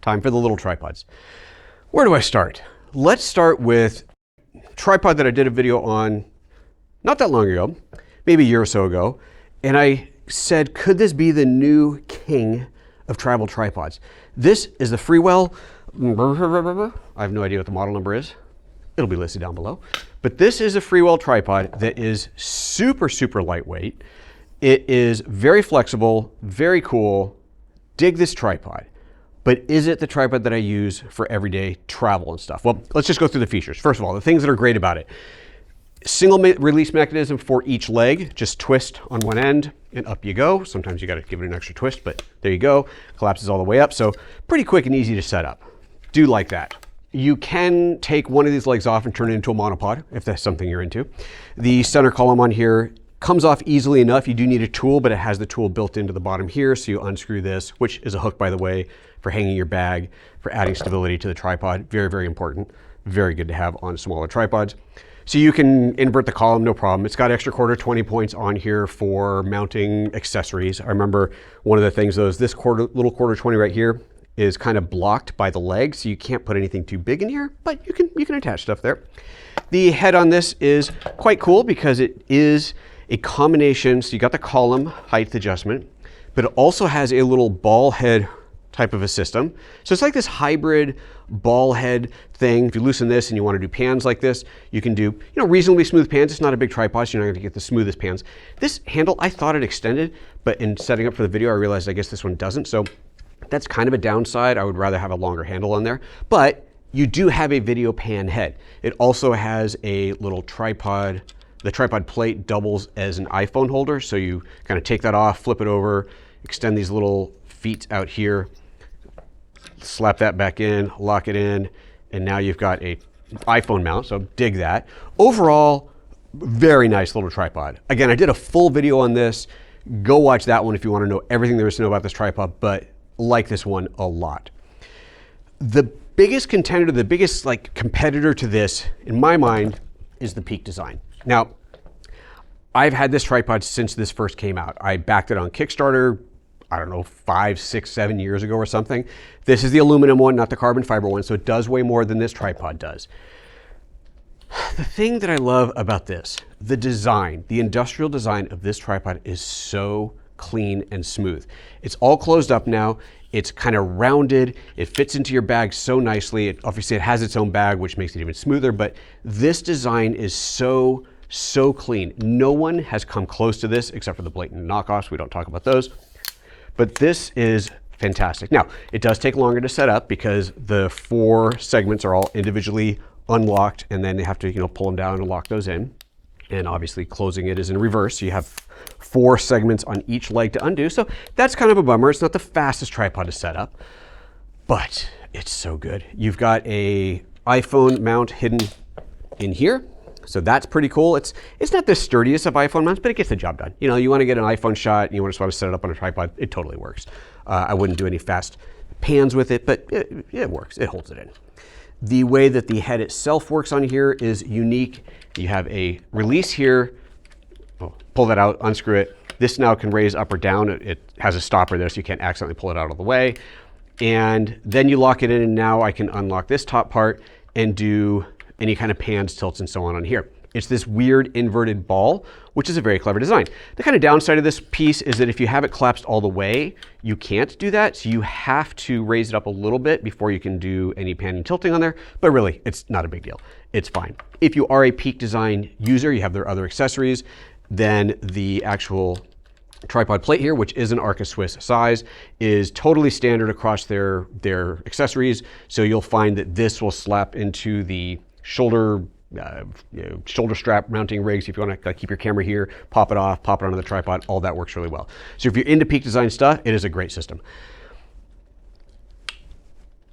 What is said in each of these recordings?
time for the little tripods. Where do I start? Let's start with a tripod that I did a video on not that long ago, maybe a year or so ago, and I said, could this be the new king of travel tripods? This is the Freewell. I have no idea what the model number is. It'll be listed down below. But this is a Freewell tripod that is super, super lightweight. It is very flexible, very cool. Dig this tripod. But is it the tripod that I use for everyday travel and stuff? Well, let's just go through the features. First of all, the things that are great about it. Single release mechanism for each leg. Just twist on one end and up you go. Sometimes you got to give it an extra twist, but there you go. Collapses all the way up. So pretty quick and easy to set up. Do like that. You can take one of these legs off and turn it into a monopod if that's something you're into. The center column on here comes off easily enough. You do need a tool, but it has the tool built into the bottom here. So you unscrew this, which is a hook, by the way, for hanging your bag, for adding stability to the tripod. Very, very important. Very good to have on smaller tripods. So you can invert the column, no problem. It's got extra quarter 20 points on here for mounting accessories. I remember one of the things though is this little quarter 20 right here is kind of blocked by the leg, so you can't put anything too big in here, but you can attach stuff there. The head on this is quite cool because it is a combination, so you got the column height adjustment, but it also has a little ball head type of a system. So it's like this hybrid ball head thing. If you loosen this and you want to do pans like this, you can do, reasonably smooth pans. It's not a big tripod, so you're not going to get the smoothest pans. This handle, I thought it extended, but in setting up for the video, I realized I guess this one doesn't. So that's kind of a downside. I would rather have a longer handle on there, but you do have a video pan head. It also has a little tripod. The tripod plate doubles as an iPhone holder. So you kind of take that off, flip it over, extend these little feet out here, slap that back in, lock it in, and now you've got a iPhone mount, so dig that. Overall, very nice little tripod. Again, I did a full video on this. Go watch that one if you want to know everything there is to know about this tripod, but like this one a lot. The biggest contender, the biggest competitor to this, in my mind, is the Peak design. Now, I've had this tripod since this first came out. I backed it on Kickstarter, I don't know, 5, 6, 7 years ago or something. This is the aluminum one, not the carbon fiber one, so it does weigh more than this tripod does. The thing that I love about this, the design, the industrial design of this tripod is so clean and smooth. It's all closed up now. It's kind of rounded. It fits into your bag so nicely. Obviously it has its own bag, which makes it even smoother, but this design is so clean. No one has come close to this except for the blatant knockoffs. We don't talk about those. But this is fantastic. Now, it does take longer to set up because the 4 segments are all individually unlocked, and then they have to, pull them down and lock those in. And obviously closing it is in reverse. So you have 4 segments on each leg to undo. So that's kind of a bummer. It's not the fastest tripod to set up, but it's so good. You've got a iPhone mount hidden in here. So that's pretty cool. It's not the sturdiest of iPhone mounts, but it gets the job done. You want to get an iPhone shot and you just want to set it up on a tripod, it totally works. I wouldn't do any fast pans with it, but it works. It holds it in. The way that the head itself works on here is unique. You have a release here. Pull that out, unscrew it. This now can raise up or down. It has a stopper there so you can't accidentally pull it out of the way. And then you lock it in, and now I can unlock this top part and do any kind of pans, tilts, and so on here. It's this weird inverted ball, which is a very clever design. The kind of downside of this piece is that if you have it collapsed all the way, you can't do that. So you have to raise it up a little bit before you can do any pan and tilting on there. But really, it's not a big deal. It's fine. If you are a Peak design user, you have their other accessories, then the actual tripod plate here, which is an Arca Swiss size, is totally standard across their accessories. So you'll find that this will slap into the shoulder strap mounting rigs. If you want to keep your camera here, pop it off, pop it onto the tripod, all that works really well. So if you're into Peak design stuff, it is a great system.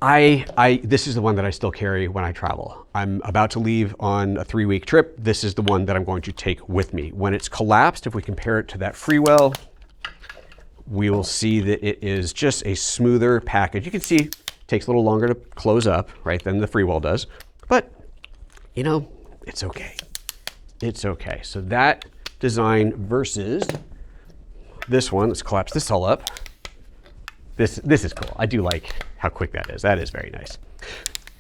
This is the one that I still carry when I travel. I'm about to leave on a 3-week trip. This is the one that I'm going to take with me. When it's collapsed, if we compare it to that Freewell, we will see that it is just a smoother package. You can see it takes a little longer to close up, right, than the Freewell does, but it's okay. It's okay. So that design versus this one, let's collapse this all up. This is cool. I do like how quick that is. That is very nice.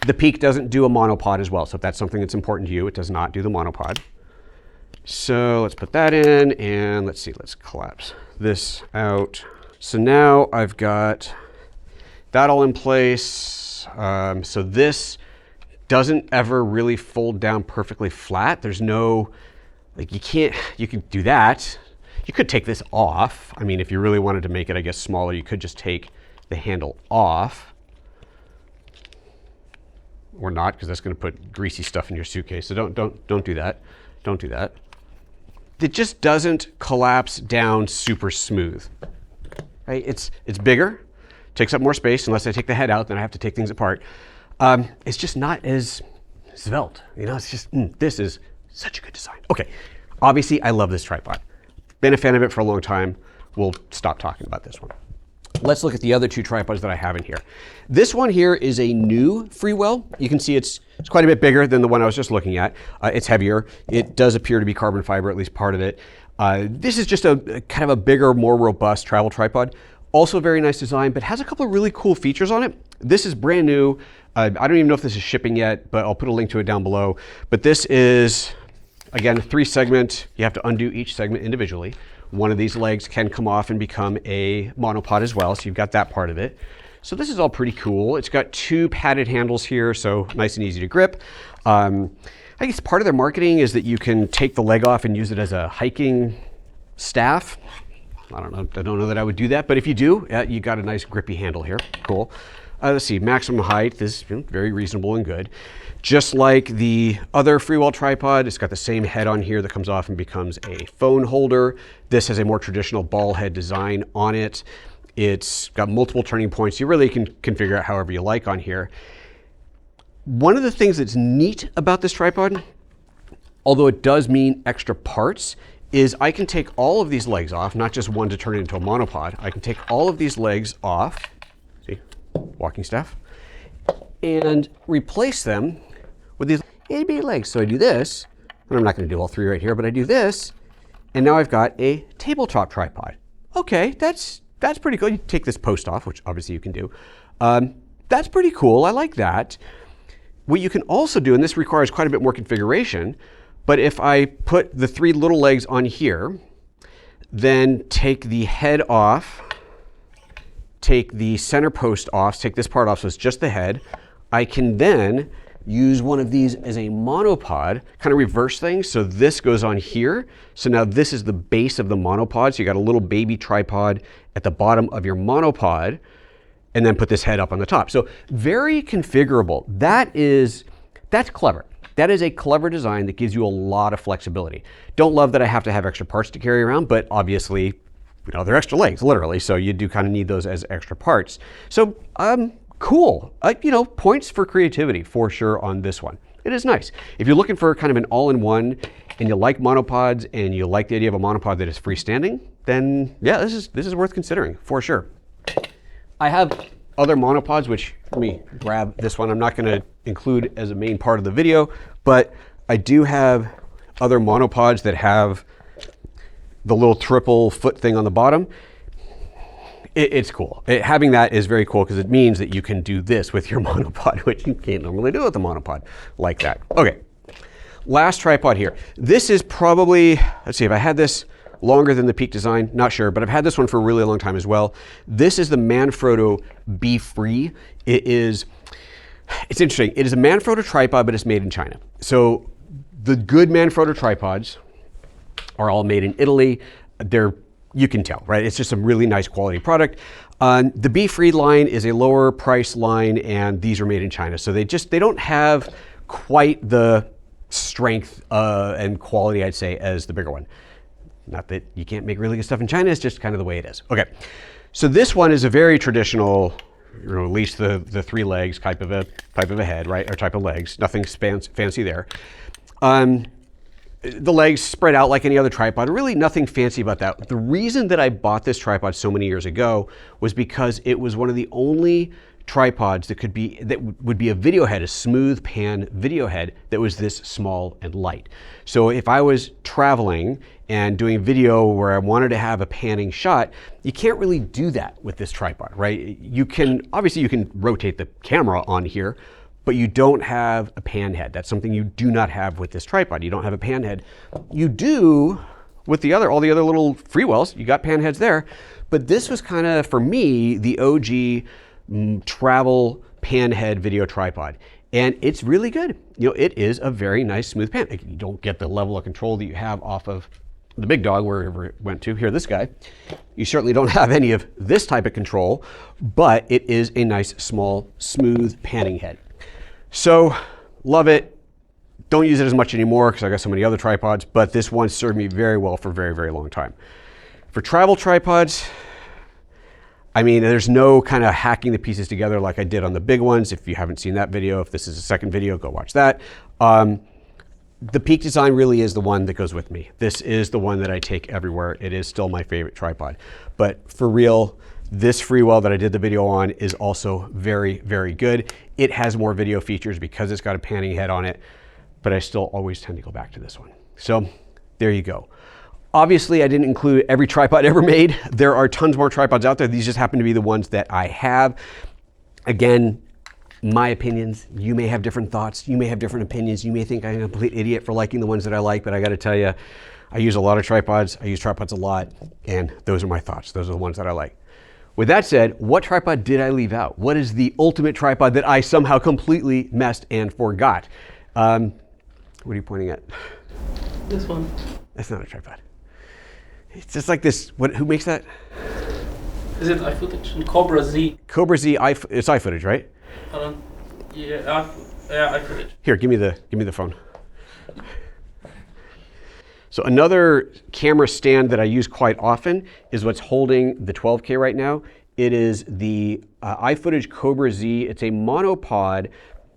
The Peak doesn't do a monopod as well. So if that's something that's important to you, it does not do the monopod. So let's put that in, and let's see, let's collapse this out. So now I've got that all in place. So this doesn't ever really fold down perfectly flat. There's no, like you can do that. You could take this off. I mean, if you really wanted to make it, I guess, smaller, you could just take the handle off. Or not, because that's going to put greasy stuff in your suitcase. So don't do that. Don't do that. It just doesn't collapse down super smooth. Right? It's bigger, takes up more space. Unless I take the head out, then I have to take things apart. It's just not as svelte. You know, it's just this is such a good design. Okay, obviously I love this tripod. Been a fan of it for a long time. We'll stop talking about this one. Let's look at the other two tripods that I have in here. This one here is a new Freewell. You can see it's quite a bit bigger than the one I was just looking at. It's heavier. It does appear to be carbon fiber, at least part of it. This is just a kind of a bigger, more robust travel tripod. Also very nice design, but has a couple of really cool features on it. This is brand new. I don't even know if this is shipping yet, but I'll put a link to it down below. But this is, again, a 3-segment. You have to undo each segment individually. One of these legs can come off and become a monopod as well, so you've got that part of it. So this is all pretty cool. It's got 2 padded handles here, so nice and easy to grip. I guess part of their marketing is that you can take the leg off and use it as a hiking staff. I don't know that I would do that, but if you do, you got a nice grippy handle here. Cool. Let's see, maximum height is very reasonable and good. Just like the other Freewell tripod, it's got the same head on here that comes off and becomes a phone holder. This has a more traditional ball head design on it. It's got multiple turning points. You really can configure it however you like on here. One of the things that's neat about this tripod, although it does mean extra parts, is I can take all of these legs off, not just one to turn it into a monopod. I can take all of these legs off, see, walking staff, and replace them with these itty-bitty legs. So I do this, and I'm not going to do all 3 right here, but I do this, and now I've got a tabletop tripod. Okay, that's pretty cool. You take this post off, which obviously you can do. That's pretty cool. I like that. What you can also do, and this requires quite a bit more configuration, but if I put the 3 little legs on here, then take the head off, take the center post off, take this part off so it's just the head, I can then use one of these as a monopod, kind of reverse things. So this goes on here. So now this is the base of the monopod. So you got a little baby tripod at the bottom of your monopod, and then put this head up on the top. So very configurable. That's clever. That is a clever design that gives you a lot of flexibility. Don't love that I have to have extra parts to carry around, but obviously, they're extra legs, literally. So you do kind of need those as extra parts. So cool. Points for creativity for sure on this one. It is nice. If you're looking for kind of an all-in-one and you like monopods and you like the idea of a monopod that is freestanding, then yeah, this is worth considering for sure. I have other monopods, which let me grab this one. I'm not going to include as a main part of the video, but I do have other monopods that have the little triple foot thing on the bottom. It's cool. Having that is very cool because it means that you can do this with your monopod, which you can't normally do with a monopod like that. Okay, last tripod here. This is probably, let's see, if I had this longer than the Peak design, not sure, but I've had this one for a really long time as well. This is the Manfrotto Befree. It's interesting. It is a Manfrotto tripod, but it's made in China. So the good Manfrotto tripods are all made in Italy. You can tell, right? It's just a really nice quality product. The Befree line is a lower price line, and these are made in China. So they don't have quite the strength and quality, I'd say, as the bigger one. Not that you can't make really good stuff in China, it's just kind of the way it is. Okay, so this one is a very traditional, at least the 3 legs type of a head, right? Or type of legs, nothing fancy there. the legs spread out like any other tripod. Really nothing fancy about that. The reason that I bought this tripod so many years ago was because it was one of the only tripods that would be a video head, a smooth pan video head that was this small and light. So if I was traveling and doing video where I wanted to have a panning shot, you can't really do that with this tripod, right? Obviously you can rotate the camera on here, but you don't have a pan head. That's something you do not have with this tripod. You don't have a pan head. You do with all the other little Freewells. You got pan heads there, but this was kind of, for me, the OG travel pan head video tripod. And it's really good. It is a very nice smooth pan. You don't get the level of control that you have off of the big dog, wherever it went to. Here, this guy. You certainly don't have any of this type of control, but it is a nice, small, smooth panning head. So, love it. Don't use it as much anymore because I got so many other tripods, but this one served me very well for a very, very long time. For travel tripods, I mean, there's no kind of hacking the pieces together like I did on the big ones. If you haven't seen that video, if this is a second video, go watch that. The Peak design really is the one that goes with me. This is the one that I take everywhere. It is still my favorite tripod. But for real, this Freewell that I did the video on is also very, very good. It has more video features because it's got a panning head on it, but I still always tend to go back to this one. So there you go. Obviously, I didn't include every tripod ever made. There are tons more tripods out there. These just happen to be the ones that I have. Again, my opinions, you may have different thoughts. You may have different opinions. You may think I'm a complete idiot for liking the ones that I like, but I got to tell you, I use a lot of tripods. I use tripods a lot, and those are my thoughts. Those are the ones that I like. With that said, what tripod did I leave out? What is the ultimate tripod that I somehow completely messed and forgot? What are you pointing at? This one. That's not a tripod. It's just like this. Who makes that? Is it iFootage and Cobra Z? Cobra Z, it's iFootage, right? Yeah, iFootage. Here, give me the phone. So another camera stand that I use quite often is what's holding the 12K right now. It is the iFootage Cobra Z. It's a monopod,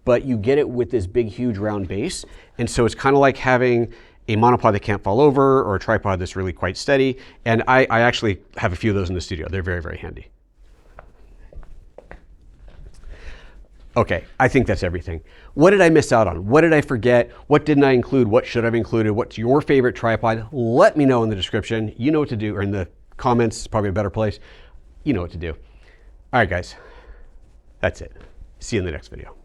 but you get it with this big, huge round base. And so it's kind of like having a monopod that can't fall over or a tripod that's really quite steady. And I actually have a few of those in the studio. They're very, very handy. Okay, I think that's everything. What did I miss out on? What did I forget? What didn't I include? What should I have included? What's your favorite tripod? Let me know in the description. You know what to do, or in the comments, probably a better place. You know what to do. All right, guys, that's it. See you in the next video.